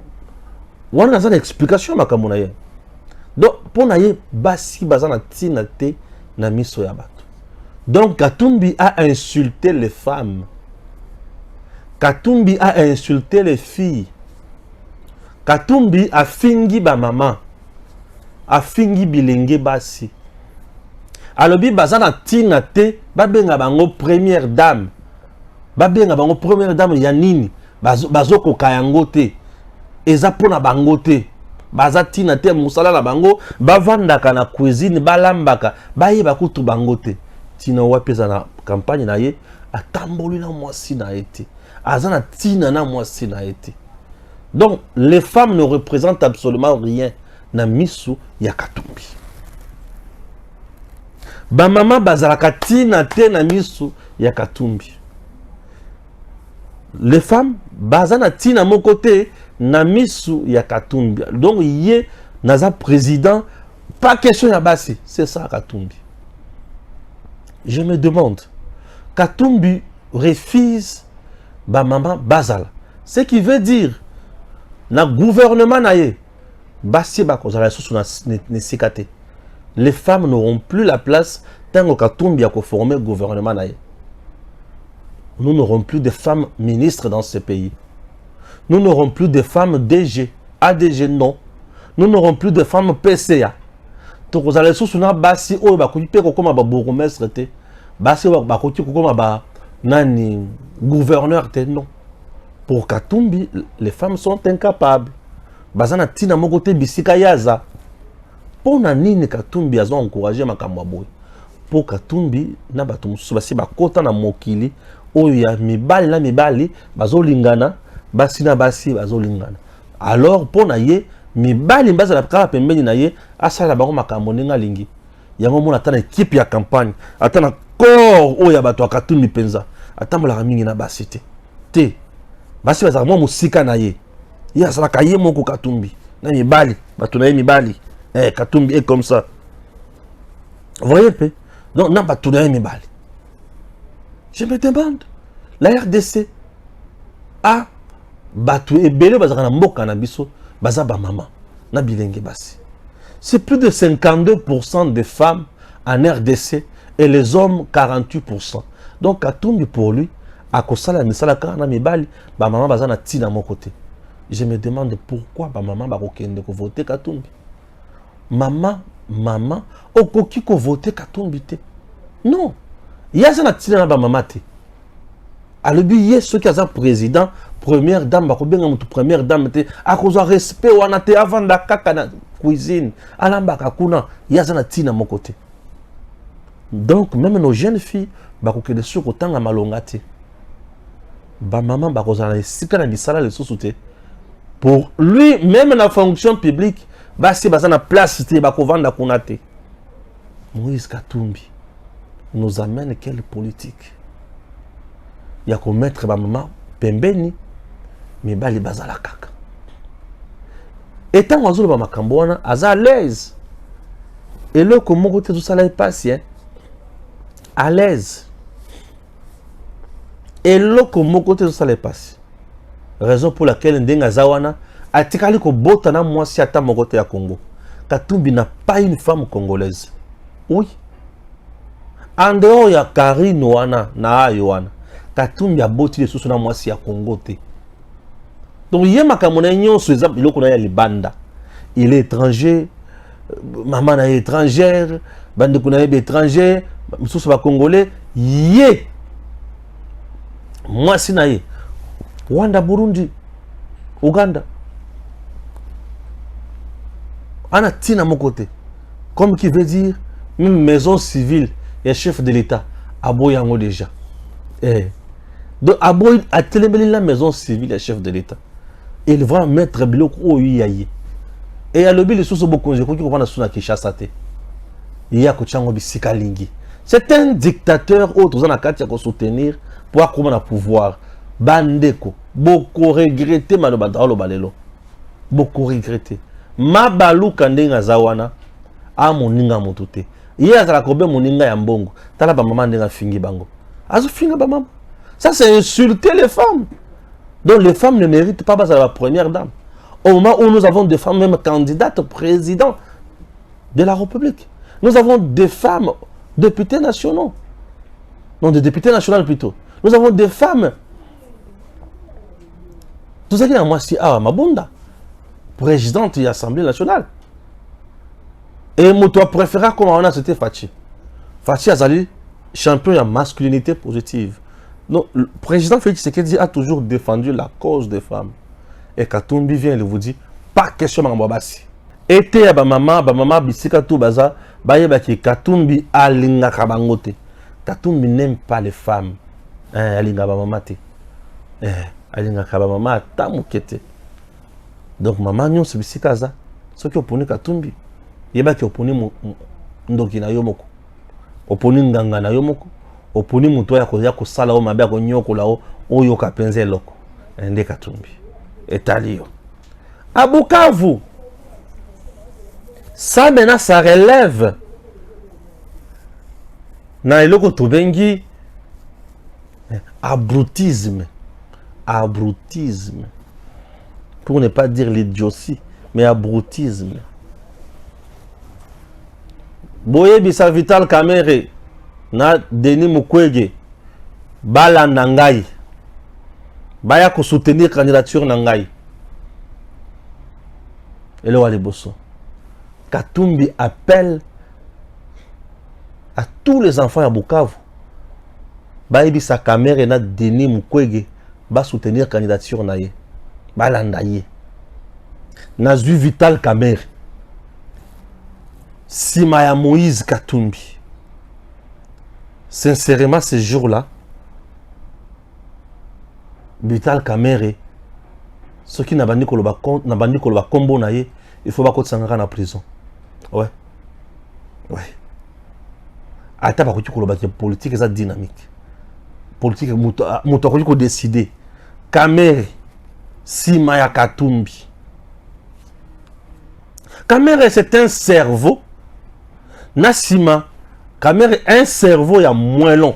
On a une explication, ma camonaye. Donc, pour naye, basi bazana tina te na miso ya bato. Donc, Katumbi a insulté les femmes. Katumbi a insulté les filles. Katumbi a fingi ba maman. A fingi bilenge basi. Alobi bazana tina te babenga bango première dame. babenga bango première dame ya nini bazokoka yango te eza mpona bango te baza tina te mosala na bango bavandaka na cuisine balambaka bayeba kutu bango te tina wapi eza na campagne na ye atamboli na mwasi na ye te aza na tina na mwasi na ye te. Donc les femmes ne représentent absolument rien na misu ya Katumbi. Ba mama bazalaka tina te na misu ya Katumbi. Les femmes bazana tina mon côté na misu ya Katumbi. Donc yé naza président pas question ya basi, c'est ça Katumbi. Je me demande Katumbi refuse ba mama bazala. Ce qui veut dire na gouvernement na ye basi ba kozala susu na nesikate. Les femmes n'auront plus la place tant que Katumbi a formé le gouvernement na ye. Nous n'aurons plus de femmes ministres dans ce pays. Nous n'aurons plus de femmes DG, ADG, non. Nous n'aurons plus de femmes PCA. Donc, vous allez sous na basi o ba kuipe ko koma ba bourgmestre te. Basi ba kuipe ko koma ba nani gouverneur te, non. Pour Katumbi, les femmes sont incapables. Bazana tina moko te bisika yaza. Pour nani Katumbi a encouragé makambo boy. Pour Katumbi na bato mususu basi bakota na mokili oyo ya mibali na mibali bazolingana basi na basi bazolingana. Alors pour na ye mibali mbaza la kala pembeni na ye asala bango makambo ninga lingi. Yango mona tana équipe ya campagne, atana corps oyo ya bato Katumbi penza. Atambola mingi na basi te. Te. Basi bazala mo musika na ye. Ya sala kaye moko Katumbi. Na mibali, bato na ye mibali. Katumbi est comme ça. Vous voyez peu? Donc, n'a pas tout le monde. Je me demande, la RDC a battu et belé bazana mboka na biso, bazaba maman, na bilenge basi. C'est plus de 52% des femmes en RDC et les hommes 48%. Donc, Katumbi pour lui, à kosala misala kana mibali, ba maman bazana tina mon côté. Je me demande pourquoi ba maman ba kokende ko voter Katumbi. Maman, okoki ko voter Katumbi te. Non. Yaza na tina na ba maman te. Alobi ye ceux qui sont président, première dame ba ko benga mutu première dame te, akozwa respect wana te avant da kaka na cuisine. Alamba kakuna, yaza na tina mon côté. Donc même nos jeunes filles ba ko kede sur kotanga malonga te. Ba maman ba kozala na sika na bisala le sousouté. Pour lui même la fonction publique basi bazana place te bakovanda kuna te. Moïse Katumbi nous amène quelle politique? Il y a qu'on mettre ba maman pembeni mais bali bazala kaka. Étant oiseau ba makambo wana aza à l'aise. Et le comment côté tout ça là passe hein. À l'aise. Et le comment côté tout ça là passe. Raison pour laquelle ndenga zawana atikali ko bota na mwasi ata mokote ya Congo. Katumbi n'a pas une femme congolaise. Oui. En dehors ya Karine wana na Yohana. Katumbi a boti les sous na mwasi ya Congo te. Donc yé makamona nyonso ezab iloko na ya libanda. Il est étranger, maman na étrangère, bande kuna ya étranger, mususu ba congolais, yé. Mwasi na ye. Rwanda, Burundi, Ouganda. On a tina mon côté. Comme qui veut dire, même maison civile, et chef de l'État, aboyango déjà. Donc, aboy a téléméli la maison civile et chef de l'État. Il va mettre bloc au yaye. Et à l'objet de sous beaucoup de gens qui vont sur la Kinshasa. Il y a Kochango Bisika Lingi. C'est un dictateur autre, vous en avez qu'à soutenir pour avoir le pouvoir. Bandeko, beaucoup regretté malobadalo balelo. Beaucoup regretté. Mabalu kandenga zawana a moninga motute. Hier à la kobe moninga ya mbongo. Tala ba maman ndenga fingi bango. Azo finga ba maman. Ça c'est insulter les femmes. Donc les femmes ne méritent pas la première dame. Au moment où nous avons des femmes même candidates président de la République. Nous avons des femmes députés nationaux. Non, des députés nationaux plutôt. Nous avons des femmes. Tout ça qui est moi si Mabunda, présidente de l'Assemblée nationale. Et mon toi préféré comment on a c'était Fachi. Fachi Azali, champion de masculinité positive. Non, le président Félix Tshisekedi a toujours défendu la cause des femmes. Et Katumbi vient et lui vous dit, pas question de Mbabasi. Été à maman, bisika tout baza, bayebaki Katumbi alinga kabangote. Katumbi n'aime pas les femmes. Alinga maman te. Alinga kabamama tamukete. Donc maman nyon se bisika za. Ce qui oponi Katumbi. Yebaki oponi ndoki na yomoko. Oponi nganga na yomoko. Oponi muto ya kosala o mabe ko nyokola o oyo kapenze loko. Ende Katumbi. Etalio. À Bukavu, ça maintenant ça relève. Na eloko tobengi abrutisme. Abrutisme. Pour ne pas dire l'idiotie, mais abrutisme. Boye bisa Vital Kamerhe na Denis Mukwege bala nangai. Baya ko soutenir candidature nangai. Et le Waliboso. Katumbi appelle à tous les enfants à Bukavu. Baya bisa Kamerhe na Denis Mukwege ba soutenir candidature naye. Bala ndaye. Nazui Vital Kamerhe. Simaya Moïse Katumbi. Sincèrement, ce jour-là, Vital Kamerhe, ce qui n'a pas dit que le combo naïe, il faut pas qu'on s'en en prison. Ouais. Ouais. Attends, pas que le politique est dynamique. Politique, mouton décider. Kamerhe, Simaya Katumbi. Kamerhe, c'est un cerveau. Nasima, Kamerhe, un cerveau ya moins long.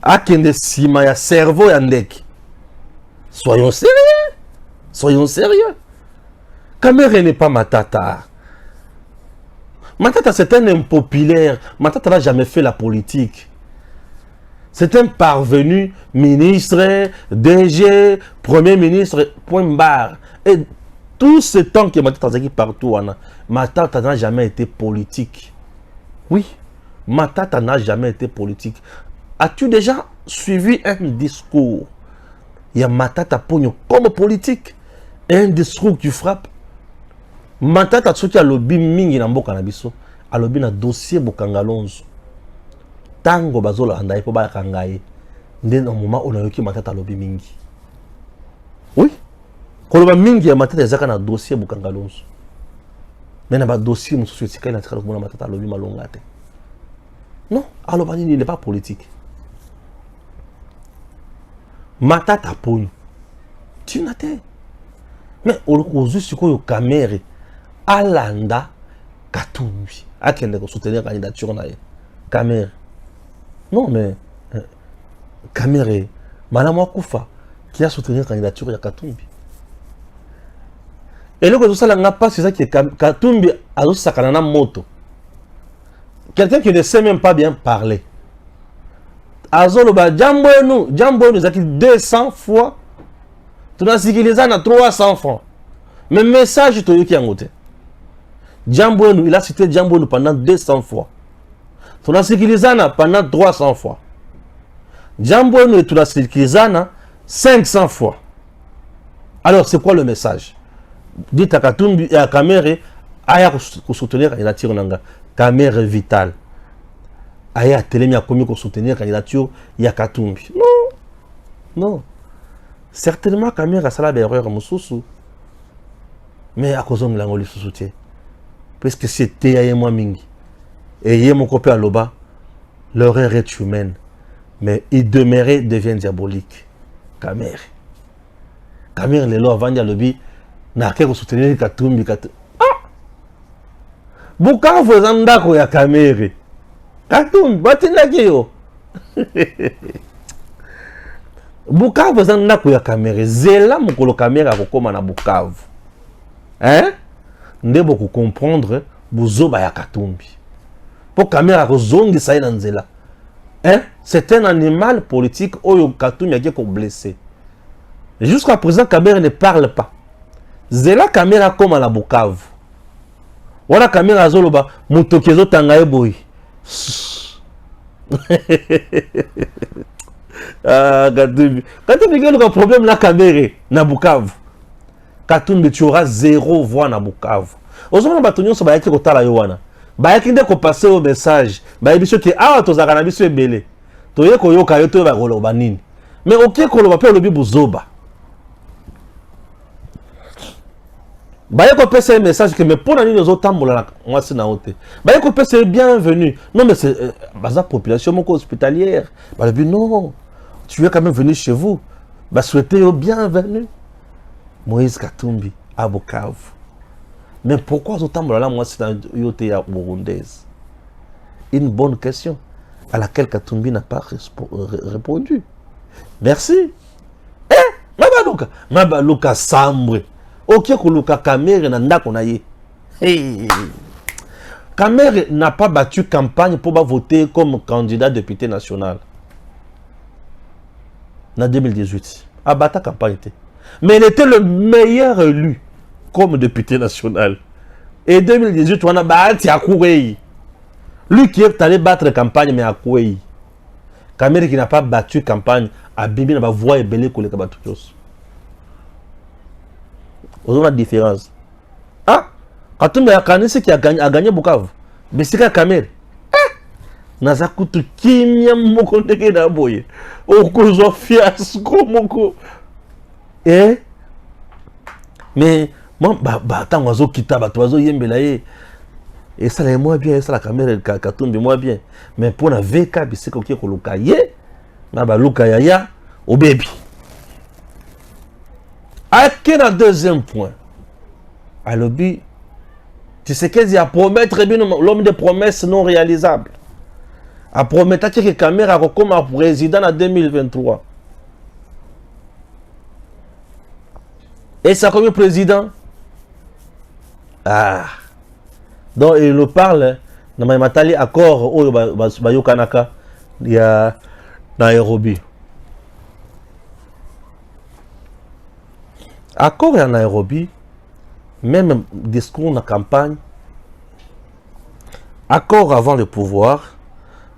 Akende Sima, ya cerveau ya ndek. Soyons sérieux. Soyons sérieux. Kamerhe n'est pas Matata. Matata, c'est un impopulaire. Matata n'a jamais fait la politique. C'est un parvenu ministre, DG, premier ministre, point barre. Et tout ce temps que Matata a partout, Matata n'a jamais été politique. Oui, Matata n'a jamais été politique. As-tu déjà suivi un discours? Il y a Matata Pogno comme politique. Un discours qui frappe. Matata ce qui a lobby mingi na mboka na biso, a lobby na dossier Bokangalonzo. Tango bazola andaye po ba kangaye. Ndé na moment on a yoki Matata lobby mingi. Oui. Koloba mingi ya Matata ezaka na dossier Bokangalonzo. Mais na ba dossier mususu etika na tikala ko Matata lobby malonga te. Non, alobani il n'est pas politique. Matata Pogno. Tu n'as pas. Mais aujourd'hui, ce qu'on a Kamerhe, Alanda Katumbi, à qui on soutenir la candidature na Kamerhe. Non mais Kamerhe, Madame Koufa, qui a soutenu la candidature de Katumbi. Et là que tout ça n'a pas, c'est ça qui est Katumbi a aussi sa canana moto. Quelqu'un qui ne sait même pas bien parler. Azoloba Jambonou, Jambonou, ça qui 200 fois. Tu as sécurisé à 300 francs. Mais message, tu as eu qui a noté. Jambonou, il a cité Jambonou pendant 200 fois. Tu as sécurisé pendant 300 fois. Jambonou, tu as sécurisé 500 fois. Alors, c'est quoi le message? Dites à Katumbi et à Kamerhe, Aya pour soutenir la candidature Nanga. Kamerhe Vital. Aya Telemi a commis pour soutenir la candidature Katumbi. Non. Non. Certainement, Kamerhe a salé erreur Moussoussou. Mais à cause de l'angle de soutien. Parce que c'était Yaye Mingi. Et Yaye mon copain à Loba, l'erreur est humaine. Mais il demeurait, devient diabolique. Kamerhe. Kamerhe, les lois avant de lobby, n'a qu'à soutenir Katumbi. Ah! Bukavu Zandako ya Kamerhe. Katumbi, batinaki yo. Bukavu Zandako ya Kamerhe. Zela mokolo Kamerhe akokoma na Bukavu. Hein? Ndebo ko comprendre buzoba ya Katumbi. Pour Kamerhe akozongi sa na nzela. Hein? C'est un animal politique oyo Katumbi a ko blessé. Jusqu'à présent Kamerhe ne parle pas. Zela Kamerhe comme à la Bukavu. Wala Kamerhe azoloba mutokezo tanga eboyi. Katumbi. Katumbi, il y a un problème là, Kamere, na Bukavu. Katumbi, tu auras 0 voix na Bukavu. Aujourd'hui, on va aller au Talayoana. Bayaki nde ko passer au message. Bayebi so ki awa tozaka na biso ebele. Toye ko yoka yo to ba koloba nini. Mais okie ko loba pe lobi buzoba. Bayeko pesa un message que mais pour nani les autres tambola moi c'est na ote. Bayeko pesa bienvenue. Non mais c'est baza population moko hospitalière. Ba le non. Tu es quand même venu chez vous. Ba souhaiter au bienvenue. Moïse Katumbi à Bukavu. Mais pourquoi autant là moi c'est dans yote burundaise? Une bonne question à laquelle Katumbi n'a pas répondu. Merci. Mabaluka Sambre. Ok, Koluka Kamere n'a pas ye. Kamere n'a pas battu campagne pour voter comme candidat député national. En 2018. A battu campagne. Mais il était le meilleur élu comme député national. Et 2018, on a battu à Kouréi. Lui qui est allé battre campagne, mais à Kouréi. Kamere qui n'a pas battu campagne, a Bibi n'a pas voix et belé pour les Kabatoukios. Vous avez la différence. Ah, quand on a gagné Bukavu, mais c'est qu'à Kamere. Naza kutu kimia moko ndeke na boye. Okozo fiasco moko. Eh? Mais moi tant oiseau kita ba oiseau yembela ye. Et ça les moi bien, ça la caméra Katumbi moi bien. Mais pour la VK bisiko ki ko luka ye, na ba luka ya au baby. À quel deuxième point? À l'objet, tu sais qu'il y a promettre l'homme de promesses non réalisables. À promettre que Kamere comme président en 2023. Et ça comme président. Ah. Donc il nous parle dans ma matali accord au Bayokanaka il y a Nairobi. Accord en Nairobi, même discours dans la campagne, accord avant le pouvoir,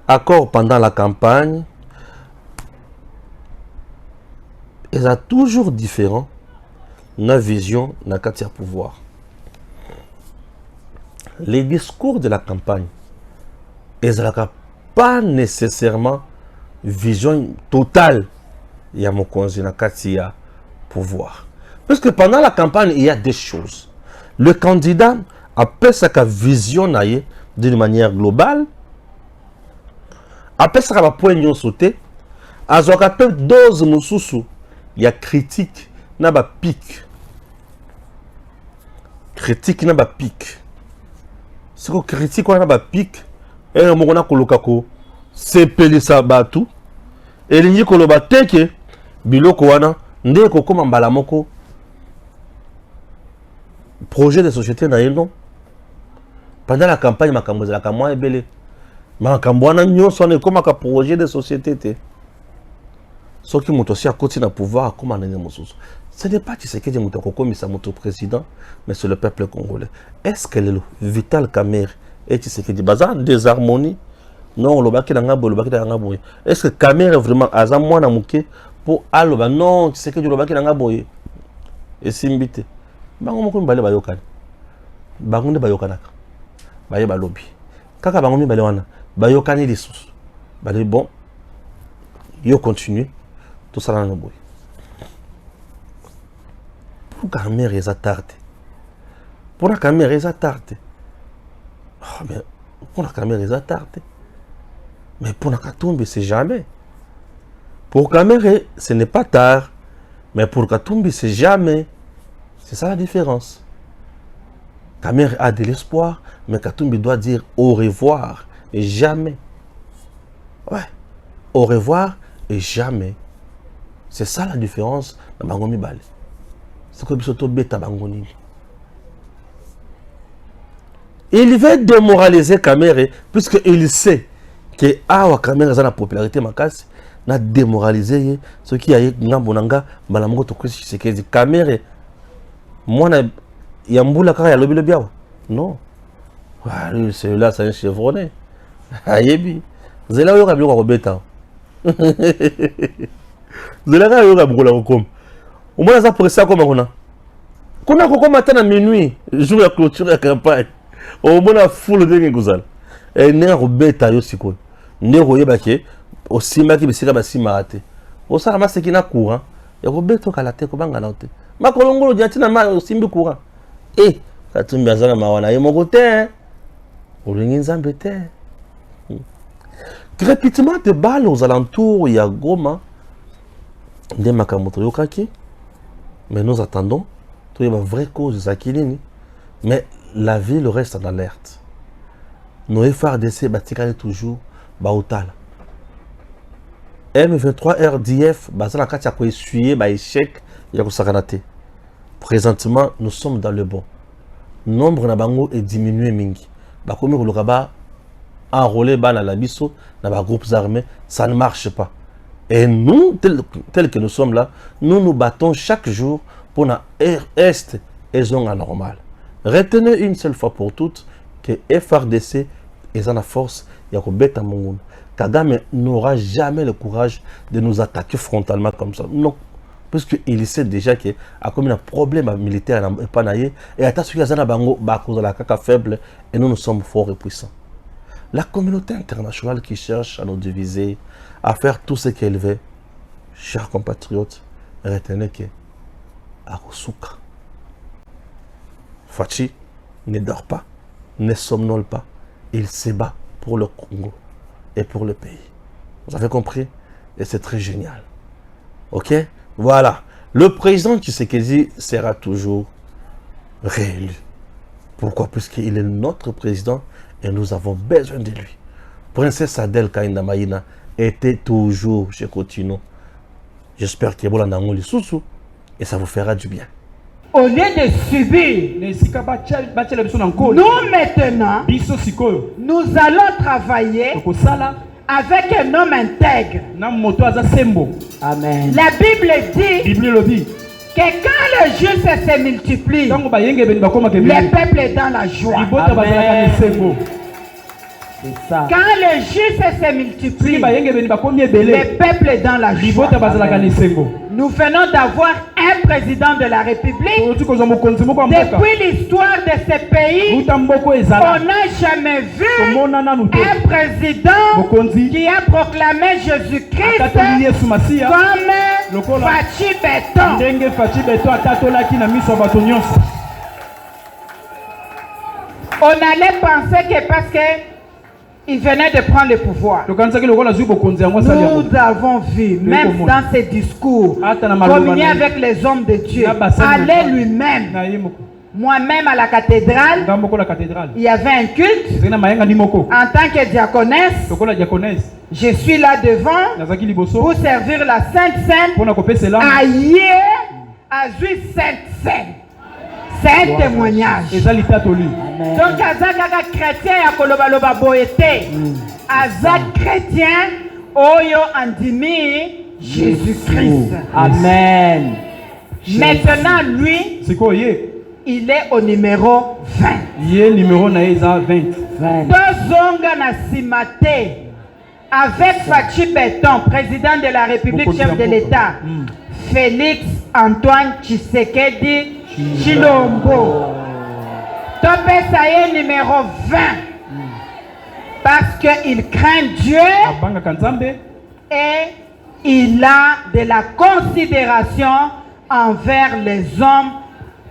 accord pendant la campagne, ils sont toujours différents dans la vision dans le pouvoir. Les discours de la campagne, ils n'ont pas nécessairement vision totale. Il y a mon conseil dans le pouvoir. Parce que pendant la campagne, il y a des choses. Le candidat appelle sa vision d'une manière globale. Après ça, va point de sauter. À ce qu'on dose mususu, il y a critique, n'a pas pic. Critique n'a pas pic. Ce que critique n'a pas pic, et on a kolokako, c'est pelisa batu. Et l'ingé koloba teke, biloko wana, ndeko comme mbalamoko. Projet de société non. Pendant la campagne, ma campagne la campagne est belle. Ma campagne nous sommes comme un projet de société. Ceux qui m'ont aussi à côté d'un pouvoir, comment on est. Ce n'est pas qui c'est que j'ai comme ça mon président, mais c'est le peuple congolais. Est-ce que le Vital Kamere est ce que dit bazar des harmonies? Non, le baki d'anga bo, le baki d'anga bo. Est-ce que Kamere est vraiment azam moi na muke pour aloba? Non, tu sais que le baki d'anga bo. Et simbité. Bango moko mbale bayokana. Bango nde bayokanaka. Baye balobi. Kaka bango mi bale wana. Bayokani lisusu. Bale bon. Yo continue. Tout ça là no boy. Pour Kamere eza tarte. Pour la Kamere eza tarte. Oh mais pour la Kamere eza tarte. Mais pour la Katumbi c'est jamais. Pour Kamere ce n'est pas tard. Mais pour Katumbi c'est jamais. C'est ça la différence. Kamere a de l'espoir, mais Katumbi doit dire au revoir et jamais. Ouais. Au revoir et jamais. C'est ça la différence dans Bangomi Bale. C'est que Bisoto Beta Bangoni. Il veut démoraliser Kamere puisqu'il sait que Awa Kamere a la popularité makasi n'a démoralisé ce qui a eu Nambonanga Balamongo Tokusi c'est que Kamere moi, il y a un bout là, il y a le biao. Non. Celui-là, c'est un chevronné. Ayebi. C'est là où il y a un bêta. zelaka yo kabula kokoma omona za pressa koma kuna kokoma tana minuit jour ya clôture ya campagne omona foule ndenge kozala ndenge kobeta yo sikoyo ndenge koyeba ke osimbaki bisika basimaka te osala maseki na courant ya kobeta okala te kobangana te makolongolo dia ntina ma osimbi courant katumbi aza na mawa na ye moko te olingi nzambe te. Crépitement de balles aux alentours, il y a Goma, des Makamoto Yokaki, mais nous attendons, il y a une vraie cause de Zakilini, mais la ville reste en alerte. Nos FRDC battent toujours Baotal. M23 RDF, Bazala Katia ko essuyer ba échec, ya ko sakanate. Présentement, nous sommes dans le bon. Nombre na bango est diminué mingi. Ba komi ko lokaba enrôler dans la biso, dans les groupes armés, ça ne marche pas. Et nous, tels que nous sommes là, nous nous battons chaque jour pour la Est et zone anormale. Retenez une seule fois pour toutes que FRDC est en la force, Yakobeta Mongoun. Kagame n'aura jamais le courage de nous attaquer frontalement comme ça. Non. Parce qu'il sait déjà qu'il y a comme un problème militaire et à ce qu'il y a un caca faible et nous sommes forts et puissants. La communauté internationale qui cherche à nous diviser, à faire tout ce qu'elle veut, chers compatriotes, retenez que Arusuka, Fachi ne dort pas, ne somnole pas, il se bat pour le Congo et pour le pays. Vous avez compris? Et c'est très génial. Ok? Voilà. Le président Tshisekedi sera toujours réélu. Pourquoi? Puisqu'il est notre président et nous avons besoin de lui. Princesse Adèle Kainda Maïna était toujours chez Cotino. J'espère qu'il y a un Sousou et ça vous fera du bien. Au lieu de subir, nous maintenant, nous allons travailler avec un homme intègre. Amen. La Bible dit que quand le juste se multiplie, le peuple est dans la joie. Amen. C'est ça. Quand le juste se multiplie, le peuple est dans la joie. Amen. Nous venons d'avoir un président de la République. Depuis l'histoire de ce pays, on n'a jamais vu un président qui a proclamé Jésus-Christ comme Fachi Béton. On allait penser que parce que il venait de prendre le pouvoir. Nous avons vu, même dans ses discours, communier avec les hommes de Dieu, aller lui-même. Moi-même à la cathédrale, il y avait un culte. En tant que diaconesse, je suis là devant pour servir la Sainte Seine. Aïe, Azui Sainte Seine. C'est un témoignage. Donc, Azaka chrétien, Yakoloba Boete. Azak chrétien, Oyo Andimi, Jésus-Christ. Amen. Maintenant, lui, il est au numéro 20. Il est numéro 20. Dozonga na simate avec Fachi Béton, président de la République, chef de l'État. Félix Antoine Tshisekedi Chilombo. Topé Saye numéro 20. Parce qu'il craint Dieu et il a de la considération envers les hommes,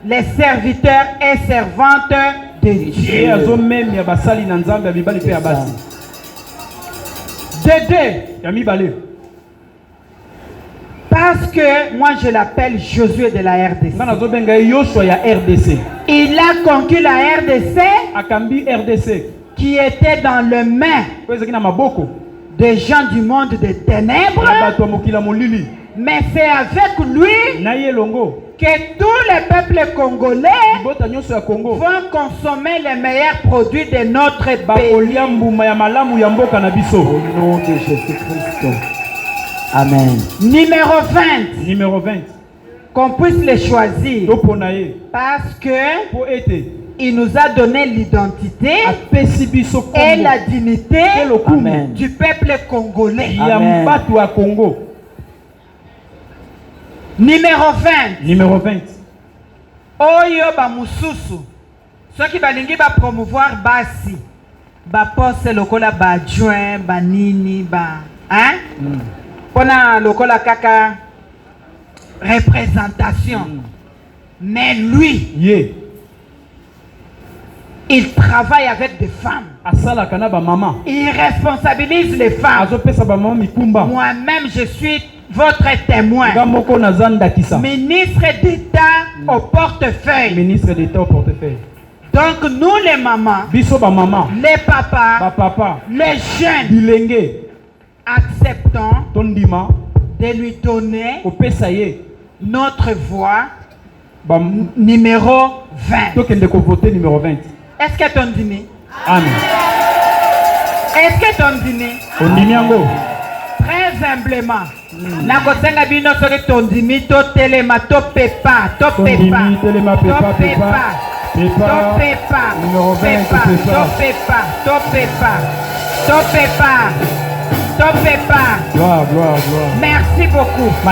les serviteurs et servantes de Dieu. De deux. Parce que moi je l'appelle Josué de la RDC. Il a conquis la RDC qui était dans les mains des gens du monde des ténèbres. Mais c'est avec lui que tous les peuples congolais vont consommer les meilleurs produits de notre pays. Au nom de Jésus-Christ. Amen. Numéro 20. Qu'on puisse les choisir. Parce que Il nous a donné l'identité et la dignité du peuple congolais. Amen. Numéro 20. Numéro 20. Oyo ba mususu. Ceux qui balingi ba promouvoir basi. Ba poste lokola ba adjoint, ba nini, ba hein? Pona lokola kaka représentation. Mais lui, il travaille avec des femmes. Il responsabilise les femmes. Moi-même, je suis votre témoin. Ministre d'État au portefeuille. Ministre d'État au portefeuille. Donc nous les mamans, les papas, les jeunes, acceptons de lui donner notre voix numéro 20. Numéro 20. Est-ce que ton dîner? Amen. Est-ce que ton dîner? Très humblement. Nakosenga bino soki ton dîner to telema to pepa to pepa to pepa to pepa numéro 20 to pepa to pepa to pepa to pepa. Gloire. Merci beaucoup.